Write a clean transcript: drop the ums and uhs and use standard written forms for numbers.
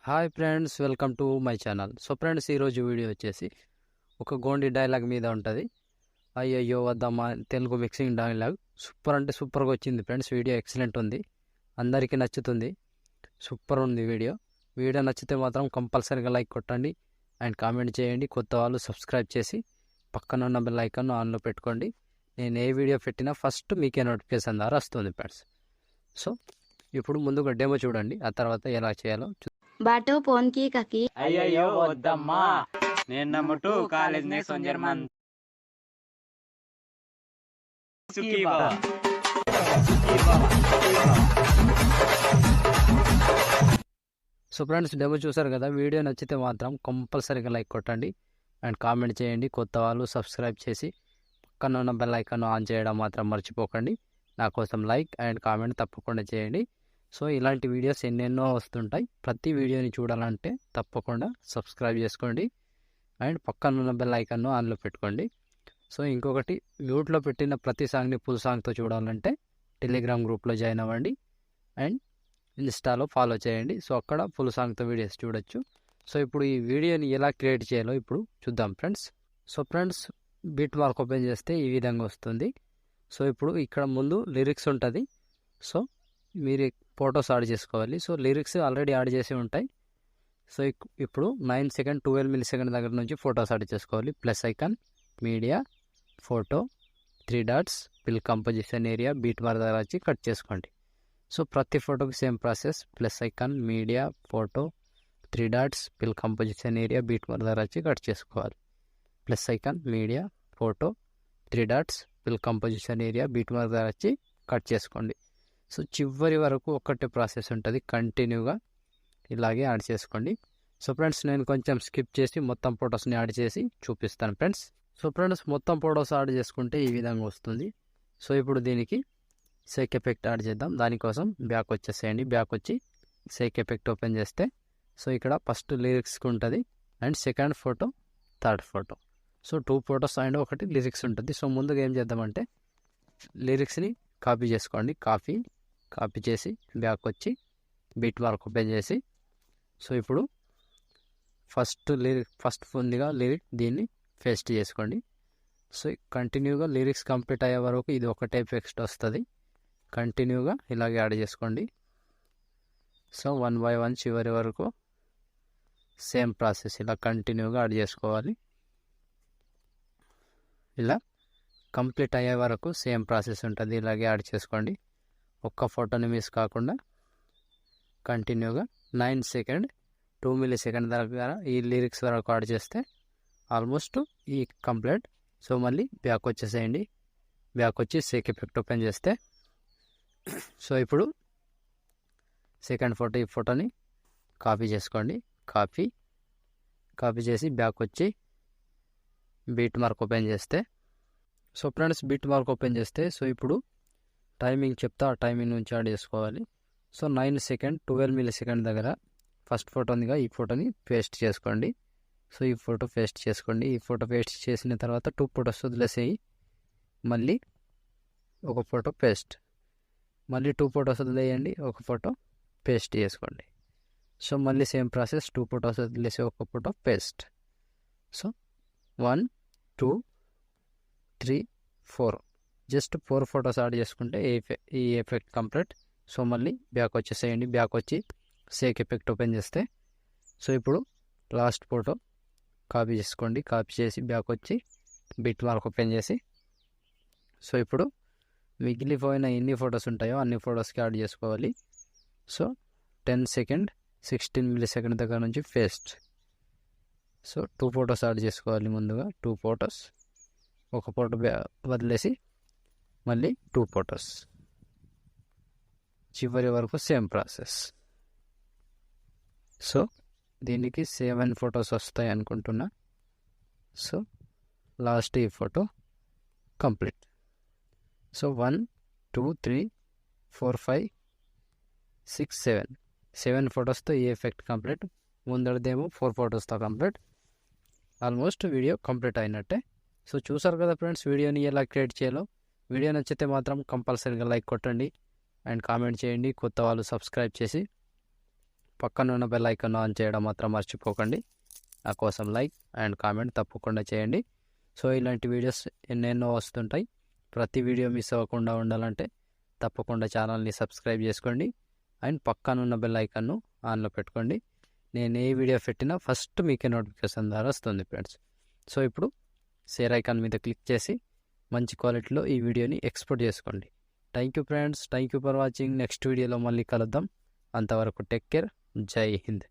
Hi friends, welcome to my channel. So friends, ఈరోజు video వచ్చేసి ఒక గోండి డైలాగ్ మీద ఉంటుంది. అయ్యయ్యో వద్దమ్మా తెలుగు మిక్సింగ్ డైలాగ్. సూపర్ అంటే సూపర్గా వచ్చింది ఫ్రెండ్స్. వీడియో ఎక్సలెంట్ ఉంది, అందరికీ నచ్చుతుంది. సూపర్ ఉంది వీడియో. వీడియో నచ్చితే మాత్రం కంపల్సరీగా లైక్ కొట్టండి అండ్ కామెంట్ చేయండి. కొత్త వాళ్ళు సబ్స్క్రైబ్ చేసి పక్కన ఉన్న బెల్ ఐకాన్ ఆన్లో పెట్టుకోండి. నేను ఏ వీడియో పెట్టినా ఫస్ట్ మీకే నోటిఫికేషన్ ద్వారా వస్తుంది ఫ్రెండ్స్. సో ఇప్పుడు ముందుగా డెమో చూడండి, ఆ తర్వాత ఎలా చేయాలో बाटो फोन की काकी అయ్యయ్యో వద్దమ్మా నేను నమ్ముతూ కాలేజ్ నే సొంజర్మన్ సో ఫ్రెండ్స్, డెమో చూసారు కదా. వీడియో నచ్చితే మాత్రం కంపల్సరీగా లైక్ కొట్టండి అండ్ కామెంట్ చేయండి. కొత్త వాళ్ళు సబ్స్క్రైబ్ చేసి పక్కన ఉన్న బెల్ ఐకాన్ ఆన్ చేయడం మాత్రం మర్చిపోకండి. నా కోసం లైక్ అండ్ కామెంట్ తప్పకుండా చేయండి. సో ఇలాంటి వీడియోస్ ఎన్నెన్నో వస్తుంటాయి. ప్రతి వీడియోని చూడాలంటే తప్పకుండా సబ్స్క్రైబ్ చేసుకోండి అండ్ పక్కన ఉన్న బెల్ ఐకాన్ను ఆన్లో పెట్టుకోండి. సో ఇంకొకటి, మ్యూట్లో పెట్టిన ప్రతి సాంగ్ని ఫుల్ సాంగ్తో చూడాలంటే టెలిగ్రామ్ గ్రూప్లో జాయిన్ అవ్వండి అండ్ ఇన్స్టాలో ఫాలో చేయండి. సో అక్కడ ఫుల్ సాంగ్తో వీడియోస్ చూడొచ్చు. సో ఇప్పుడు ఈ వీడియోని ఎలా క్రియేట్ చేయాలో ఇప్పుడు చూద్దాం friends. So friends, beat mark open చేస్తే ఈ విధంగా వస్తుంది. సో ఇప్పుడు ఇక్కడ ముందు లిరిక్స్ ఉంటుంది. సో మీరు ఫొటోస్ యాడ్ చేసుకోవాలి. సో లిరిక్స్ ఆల్రెడీ యాడ్ చేసి ఉంటాయి. సో ఇప్పుడు 9 సెకండ్ 12 మిల్లీ సెకండ్ దగ్గర నుంచి ఫొటోస్ యాడ్ చేసుకోవాలి. Plus icon, media, photo, 3 dots, fill composition area, beat mark దగ్గర వచ్చి కట్ చేసుకోండి. సో ప్రతి ఫోటోకి same process. Plus icon, media, photo, 3 dots, fill composition area, beat mark దగ్గర వచ్చి కట్ చేసుకోవాలి. Plus icon, media, photo, 3 dots, fill composition area, beat mark దగ్గర వచ్చి కట్ చేసుకోండి. సో చివరి వరకు ఒక్కటే ప్రాసెస్ ఉంటుంది, కంటిన్యూగా ఇలాగే యాడ్ చేసుకోండి. సో ఫ్రెండ్స్, నేను కొంచెం స్కిప్ చేసి మొత్తం ఫొటోస్ని యాడ్ చేసి చూపిస్తాను ఫ్రెండ్స్. సో ఫ్రెండ్స్, మొత్తం ఫొటోస్ యాడ్ చేసుకుంటే ఈ విధంగా వస్తుంది. సో ఇప్పుడు దీనికి షేక్ ఎఫెక్ట్ యాడ్ చేద్దాం. దానికోసం బ్యాక్ వచ్చేసేయండి. బ్యాక్ వచ్చి షేక్ ఎఫెక్ట్ ఓపెన్ చేస్తే సో ఇక్కడ ఫస్ట్ లిరిక్స్కి ఉంటుంది and second photo, third photo. So 2 photos and ఒకటి లిరిక్స్ ఉంటుంది. సో ముందుగా ఏం చేద్దామంటే లిరిక్స్ని కాపీ చేసుకోండి. కాపీ చేసి బ్యాక్ వచ్చి బీట్ మార్క్ ఓపెన్ చేసి సో ఇప్పుడు ఫస్ట్ ఉందిగా లిరిక్, దీన్ని పేస్ట్ చేసుకోండి. సో కంటిన్యూగా లిరిక్స్ కంప్లీట్ అయ్యే వరకు ఇది ఒకటే టెక్స్ట్ వస్తుంది. కంటిన్యూగా ఇలాగే యాడ్ చేసుకోండి. సో 1 బై 1 చివరి వరకు సేమ్ ప్రాసెస్ ఇలా కంటిన్యూగా యాడ్ చేసుకోవాలి. ఇలా కంప్లీట్ అయ్యే వరకు సేమ్ ప్రాసెస్ ఉంటుంది, ఇలాగే యాడ్ చేసుకోండి. ఒక్క ఫోటోని మిస్ కాకుండా కంటిన్యూగా 9 సెకండ్ 2 మిల్లీ సెకండ్ దగ్గర ఈ లిరిక్స్ వరకు యాడ్ చేస్తే ఆల్మోస్ట్ ఈ కంప్లీట్. సో మళ్ళీ బ్యాక్ వచ్చేసేయండి. బ్యాక్ వచ్చి షేక్ ఎఫెక్ట్ ఓపెన్ చేస్తే సో ఇప్పుడు సెకండ్ ఫోటో, ఈ ఫోటోని కాపీ చేసుకోండి. కాపీ చేసి బ్యాక్ వచ్చి బీట్ మార్క్ ఓపెన్ చేస్తే so friends, beat mark open చేస్తే సో ఇప్పుడు టైమింగ్ చెప్తా, ఆ టైమింగ్ నుంచి యాడ్ చేసుకోవాలి. సో 9 సెకండ్ 12 మిల్లీ సెకండ్ దగ్గర ఫస్ట్ ఫోటో ఉందిగా, ఈ ఫోటోని పేస్ట్ చేసుకోండి. సో ఈ ఫోటో పేస్ట్ చేసుకోండి. ఈ ఫోటో పేస్ట్ చేసిన తర్వాత 2 ఫొటోస్ వదిలేసేయి. మళ్ళీ ఒక ఫోటో పేస్ట్, మళ్ళీ 2 ఫొటోస్ వదిలేయండి, ఒక ఫోటో పేస్ట్ చేసుకోండి. సో మళ్ళీ సేమ్ ప్రాసెస్, 2 ఫొటోస్ వదిలేసి ఒక photo paste. So 1 2 3 4 just 4 photos add చేసుకుంటే ఈ ఎఫెక్ట్ కంప్లీట్. సో మళ్ళీ బ్యాక్ వచ్చేసేయండి. బ్యాక్ వచ్చి షేక్ ఎఫెక్ట్ ఓపెన్ చేస్తే సో ఇప్పుడు లాస్ట్ ఫోటో కాపీ చేసుకోండి. కాపీ చేసి బ్యాక్ వచ్చి బీట్ మార్క్ ఓపెన్ చేసి సో ఇప్పుడు మిగిలిపోయిన ఎన్ని ఫొటోస్ ఉంటాయో అన్ని ఫొటోస్కి యాడ్ చేసుకోవాలి. సో 10 సెకండ్ 16 మిల్లీ సెకండ్ దగ్గర నుంచి పేస్ట్. సో 2 ఫొటోస్ యాడ్ చేసుకోవాలి. ముందుగా 2 ఫొటోస్, ఒక ఫోటో వదిలేసి మళ్ళీ 2 ఫొటోస్, చివరి వరకు సేమ్ ప్రాసెస్. సో దీనికి 7 ఫొటోస్ వస్తాయి అనుకుంటున్నా. సో లాస్ట్ ఈ ఫోటో కంప్లీట్. సో 1 2 3 4 5 6 7 ఫొటోస్తో ఈ ఎఫెక్ట్ కంప్లీట్. ముందరదేమో 4 ఫొటోస్తో కంప్లీట్. ఆల్మోస్ట్ వీడియో కంప్లీట్ అయినట్టే. సో చూసారు కదా ఫ్రెండ్స్, వీడియోని ఎలా క్రియేట్ చేయాలో. వీడియో నచ్చితే మాత్రం కంపల్సరీగా లైక్ కొట్టండి అండ్ కామెంట్ చేయండి. కొత్త వాళ్ళు సబ్స్క్రైబ్ చేసి పక్కన ఉన్న బెల్ ఐకాన్ ఆన్ చేయడం మాత్రం మర్చిపోకండి. నా కోసం లైక్ అండ్ కామెంట్ తప్పకుండా చేయండి. సో ఇలాంటి వీడియోస్ ఎన్నెన్నో వస్తుంటాయి. ప్రతి వీడియో మిస్ అవ్వకుండా ఉండాలంటే తప్పకుండా ఛానల్ని సబ్స్క్రైబ్ చేసుకోండి అండ్ పక్కన ఉన్న బెల్ ఐకాన్ను ఆన్లో పెట్టుకోండి. నేను ఏ వీడియో పెట్టినా ఫస్ట్ మీకే నోటిఫికేషన్ ద్వారా వస్తుంది ఫ్రెండ్స్. సో ఇప్పుడు షేర్ ఐకాన్ మీద క్లిక్ చేసి మంచి క్వాలిటీలో ఈ వీడియోని ఎక్స్పోర్ట్ చేసుకోండి. Thank you friends, thank you for watching. Next వీడియోలో మళ్ళీ కలుద్దాం. అంతవరకు టేక్ కేర్. జై హింద్.